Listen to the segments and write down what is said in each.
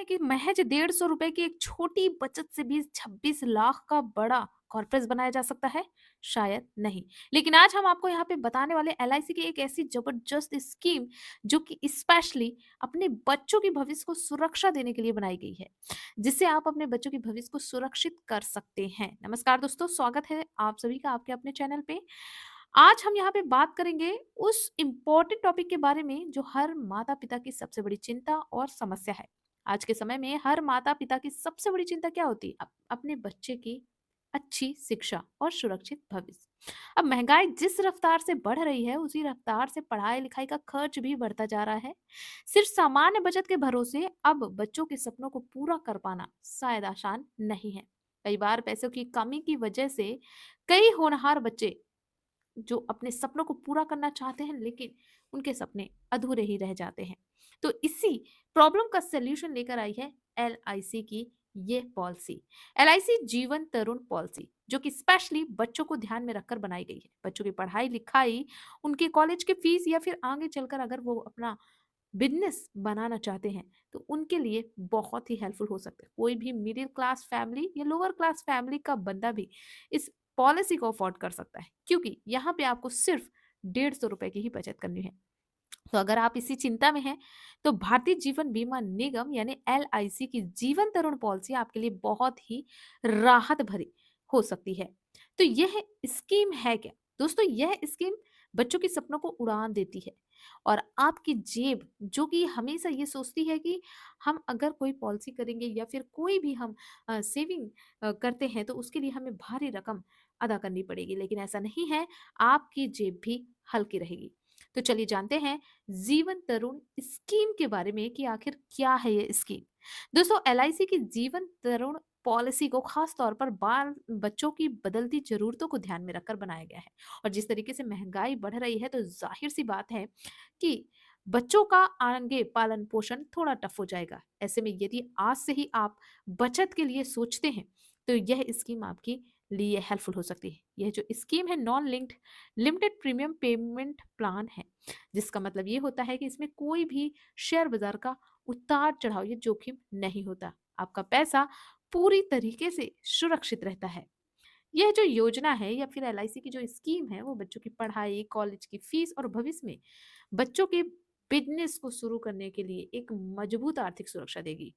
कि महज 150 रुपए की एक छोटी बचत से भी 26 लाख का बड़ा कॉर्पस बनाया जा सकता है? शायद नहीं। लेकिन आज हम आपको यहाँ पे बताने वाले एलआईसी की एक ऐसी जबरदस्त स्कीम जो कि स्पेशली अपने बच्चों के भविष्य को सुरक्षा देने के लिए बनाई गई है, जिससे आप अपने बच्चों के भविष्य को सुरक्षित कर सकते हैं। नमस्कार दोस्तों, स्वागत है आप सभी का आपके अपने चैनल पे। आज हम यहाँ पे बात करेंगे उस इम्पोर्टेंट टॉपिक के बारे में जो हर माता-पिता की सबसे बड़ी चिंता और समस्या है। आज के समय में हर माता-पिता की सबसे बड़ी चिंता क्या होती है? अपने बच्चे की अच्छी शिक्षा और सुरक्षित भविष्य। अब महँगाई जिस रफ्तार से बढ़ रही है, उसी रफ्तार से पढ़ाई-लिखाई का खर्च भी बढ़ता जा रहा है। सिर्फ सामान्य बचत के भरोसे अब बच्चों के सपनों को पूरा कर पाना शायद आसान नहीं है। कई बार पैसों की कमी की वजह से कई होनहार बच्चे जो अपने सपनों को पूरा करना चाहते हैं, लेकिन उनके सपने अधूरे ही रह जाते हैं। तो इसी प्रॉब्लम का सॉल्यूशन लेकर आई है एलआईसी की ये पॉलिसी। एलआईसी जीवन तरुण पॉलिसी जो कि स्पेशली बच्चों को ध्यान में रखकर बनाई गई है। बच्चों की पढ़ाई लिखाई, उनके कॉलेज की फीस या फिर आगे चलकर अगर वो अपना बिजनेस बनाना चाहते हैं तो उनके लिए बहुत ही हेल्पफुल हो सकता है। कोई भी मिडिल क्लास फैमिली या लोअर क्लास फैमिली का बंदा भी इस पॉलिसी को अफोर्ड कर सकता है, क्योंकि यहाँ पे आपको सिर्फ 150 रुपए की ही बचत करनी है। तो अगर आप इसी चिंता में हैं, तो भारतीय जीवन बीमा निगम यानी एलआईसी की जीवन तरुण पॉलिसी आपके लिए बहुत ही राहत भरी हो सकती है। तो यह स्कीम है क्या? दोस्तों, यह स्कीम बच्चों के सपनों को उड़ान देती है और आपकी जेब जो कि हमेशा ये सोचती है कि हम अगर कोई पॉलिसी करेंगे या फिर कोई भी हम सेविंग करते हैं तो उसके लिए हमें भारी रकम अदा करनी पड़ेगी, लेकिन ऐसा नहीं है। आपकी जेब भी हल्की रहेगी। तो चलिए जानते हैं जीवन तरुण स्कीम के बारे में कि आखिर क्या है ये स्कीम। दोस्तों, एलआईसी की जीवन तरुण पॉलिसी को खास तौर पर बाल बच्चों की बदलती जरूरतों को ध्यान में रखकर बनाया गया है। और जिस तरीके से महंगाई बढ़ रही है तो जाहिर सी बात है कि बच्चों का आगे पालन पोषण थोड़ा टफ हो जाएगा। ऐसे में यदि आज से ही आप बचत के लिए सोचते हैं तो यह स्कीम आपकी लिए हेल्पफुल हो सकती है। यह जो स्कीम है non linked limited premium payment plan है, जिसका मतलब ये होता है कि इसमें कोई भी शेयर बाजार का उतार चढ़ाव या जोखिम नहीं होता। आपका पैसा पूरी तरीके से सुरक्षित रहता है। यह जो योजना है या फिर एलआईसी की जो स्कीम है वो बच्चों की पढ़ाई, कॉलेज की फीस और भविष्य में बच्चों के बिजनेस को शुरू करने के लिए एक मजबूत आर्थिक सुरक्षा देगी।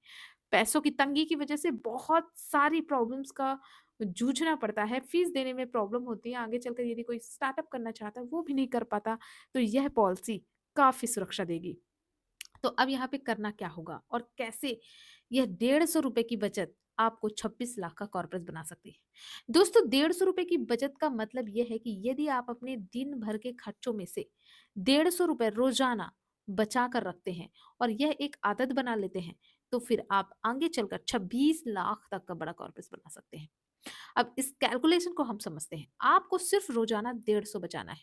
पैसों की तंगी की वजह से बहुत सारी प्रॉब्लम्स का जूझना पड़ता है, फीस देने में प्रॉब्लम होती है, आगे चलकर यदि कोई स्टार्टअप करना चाहता है वो भी नहीं कर पाता, तो यह पॉलिसी काफ़ी सुरक्षा देगी। तो अब यहाँ पे करना क्या होगा और कैसे यह 150 रुपए की बचत आपको 26 लाख का कॉर्पस बना सकती है। दोस्तों, 150 रुपए की बचत का मतलब यह है कि यदि आप अपने दिन भर के खर्चों में से 150 रुपए रोजाना बचा कर रखते हैं और यह एक आदत बना लेते हैं, तो फिर आप आगे चलकर 26 लाख तक का बड़ा कॉर्पस बना सकते हैं। अब इस कैलकुलेशन को हम समझते हैं। आपको सिर्फ रोजाना 150 बचाना है।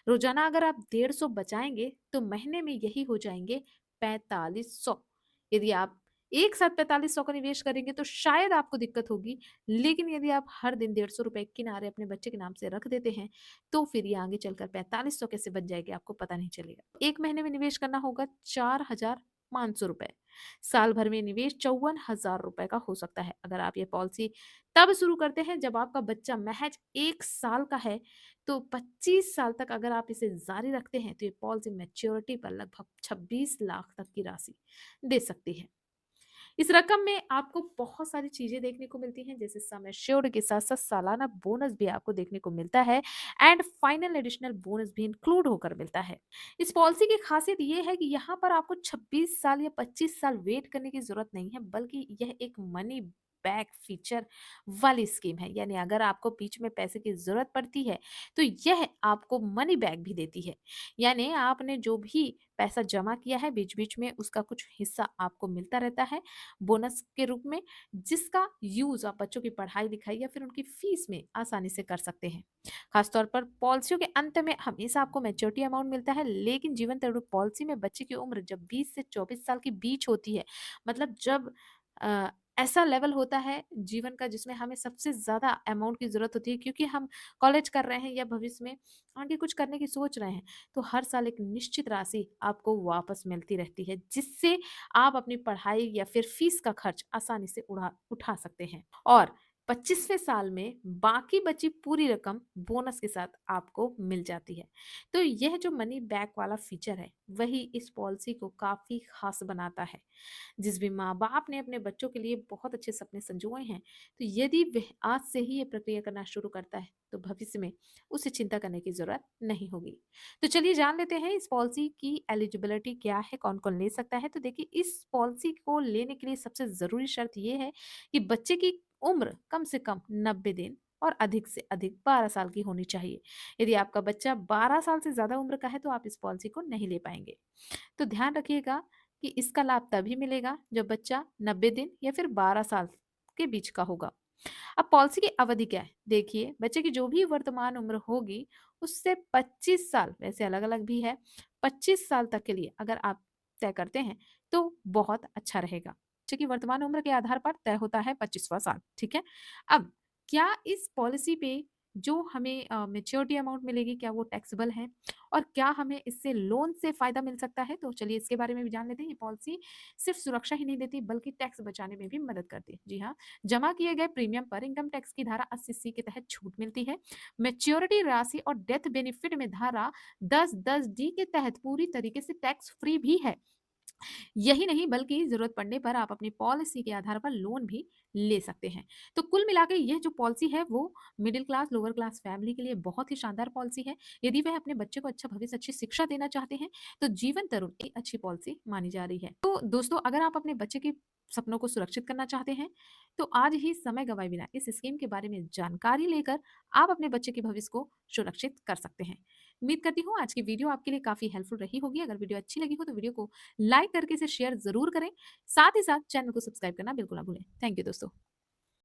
रोजाना अगर आप 150 बचाएंगे तो महीने में यही हो जाएंगे 4500। यदि आप एक साथ 4500 का निवेश करेंगे तो शायद आपको दिक्कत होगी, लेकिन यदि आप हर दिन 150 रुपए किनारे अपने बच्चे के नाम से रख देते हैं तो फिर ये आगे चलकर 4500 कैसे बच जाएगी आपको पता नहीं चलेगा। एक महीने में निवेश करना होगा 4500 रुपए। साल भर में निवेश 54,000 रुपए का हो सकता है। अगर आप ये पॉलिसी तब शुरू करते हैं जब आपका बच्चा महज 1 साल का है, तो 25 साल तक अगर आप इसे जारी रखते हैं तो ये पॉलिसी मैच्योरिटी पर लगभग 26 लाख तक की राशि दे सकती है। इस रकम में आपको बहुत सारी चीजें देखने को मिलती हैं, जैसे सम एश्योर्ड के साथ साथ सालाना बोनस भी आपको देखने को मिलता है एंड फाइनल एडिशनल बोनस भी इंक्लूड होकर मिलता है। इस पॉलिसी की खासियत ये है कि यहाँ पर आपको 26 साल या 25 साल वेट करने की जरूरत नहीं है, बल्कि यह एक मनी बैक फीचर वाली स्कीम है। यानी अगर आपको बीच में पैसे की जरूरत पड़ती है तो यह आपको मनी बैक भी देती है। यानी आपने जो भी पैसा जमा किया है बीच बीच में उसका कुछ हिस्सा आपको मिलता रहता है बोनस के रूप में, जिसका यूज आप बच्चों की पढ़ाई लिखाई या फिर उनकी फीस में आसानी से कर सकते हैं। खासतौर पर पॉलिसियों के अंत में हमेशा आपको मैच्योरिटी अमाउंट मिलता है, लेकिन जीवन तरुण पॉलिसी में बच्चे की उम्र जब 20 से 24 साल के बीच होती है, मतलब जब ऐसा लेवल होता है जीवन का जिसमें हमें सबसे ज़्यादा अमाउंट की ज़रूरत होती है, क्योंकि हम कॉलेज कर रहे हैं या भविष्य में आगे कुछ करने की सोच रहे हैं, तो हर साल एक निश्चित राशि आपको वापस मिलती रहती है, जिससे आप अपनी पढ़ाई या फिर फीस का खर्च आसानी से उठा सकते हैं। और 25वें साल में बाकी बची पूरी रकम बोनस के साथ आपको मिल जाती है। तो यह जो मनी बैक वाला फीचर है, वही इस पॉलिसी को काफ़ी ख़ास बनाता है। जिस भी माँ-बाप ने अपने बच्चों के लिए बहुत अच्छे सपने संजोए हैं, तो यदि वह आज से ही ये प्रक्रिया करना शुरू करता है, तो भविष्य में उसे चिंता करने की ज़रूरत नहीं होगी। तो चलिए जान लेते हैं इस पॉलिसी की एलिजिबिलिटी क्या है, कौन-कौन ले सकता है। तो देखिए, इस पॉलिसी को लेने के लिए सबसे ज़रूरी शर्त ये है कि बच्चे की उम्र कम से कम 90 दिन और अधिक से अधिक 12 साल की होनी चाहिए। यदि आपका बच्चा 12 साल से ज़्यादा उम्र का है, तो आप इस पॉलिसी को नहीं ले पाएँगे। तो ध्यान रखिएगा कि इसका लाभ तभी मिलेगा जब बच्चा 90 दिन या फिर 12 साल के बीच का होगा। अब पॉलिसी की अवधि क्या है? देखिए, बच्चे की जो भी वर्तमान उम्र होगी, उससे 25 साल, वैसे अलग-अलग भी है, 25 साल तक के लिए अगर आप तय करते हैं, तो बहुत अच्छा रहेगा। बच्चे की वर्तमान उम्र के आधार पर तय होता है 25वाँ साल, ठीक है? अब क्या इस पॉलिसी पे जो हमें मैच्योरिटी अमाउंट मिलेगी, क्या वो टैक्सेबल है? और क्या हमें इससे लोन से फ़ायदा मिल सकता है? तो चलिए इसके बारे में भी जान लेते हैं। ये पॉलिसी सिर्फ़ सुरक्षा ही नहीं देती, बल्कि टैक्स बचाने में भी मदद करती है। जी हाँ, जमा किए गए प्रीमियम पर इनकम टैक्स की धारा 80C के तहत छूट मिलती है। मैच्योरिटी राशि और डेथ बेनिफिट में धारा 10(10)D के तहत पूरी तरीके से टैक्स फ्री भी है। यही नहीं, बल्कि ज़रूरत पड़ने पर आप अपनी पॉलिसी के आधार पर लोन भी ले सकते हैं। तो कुल मिला के यह जो पॉलिसी है, वो middle class, lower class family के लिए बहुत ही शानदार पॉलिसी है। यदि वह अपने बच्चे को अच्छा भविष्य, अच्छी शिक्षा देना चाहते हैं, तो जीवन तरुण एक अच्छी पॉलिसी मानी जा रही है। तो दोस्तों, अगर आप अपने बच्चे के सपनों को सुरक्षित करना चाहते हैं, तो आज ही समय गँवाए बिना इस स्कीम के बारे में जानकारी लेकर आप अपने बच्चे के भविष्य को सुरक्षित कर सकते हैं। उम्मीद करती हूँ आज की वीडियो आपके लिए काफ़ी हेल्पफुल रही होगी। अगर वीडियो अच्छी लगी हो, तो वीडियो को लाइक करके इसे शेयर ज़रूर करें। साथ ही साथ चैनल को सब्सक्राइब करना बिल्कुल ना भूलें। थैंक यू दोस्तों।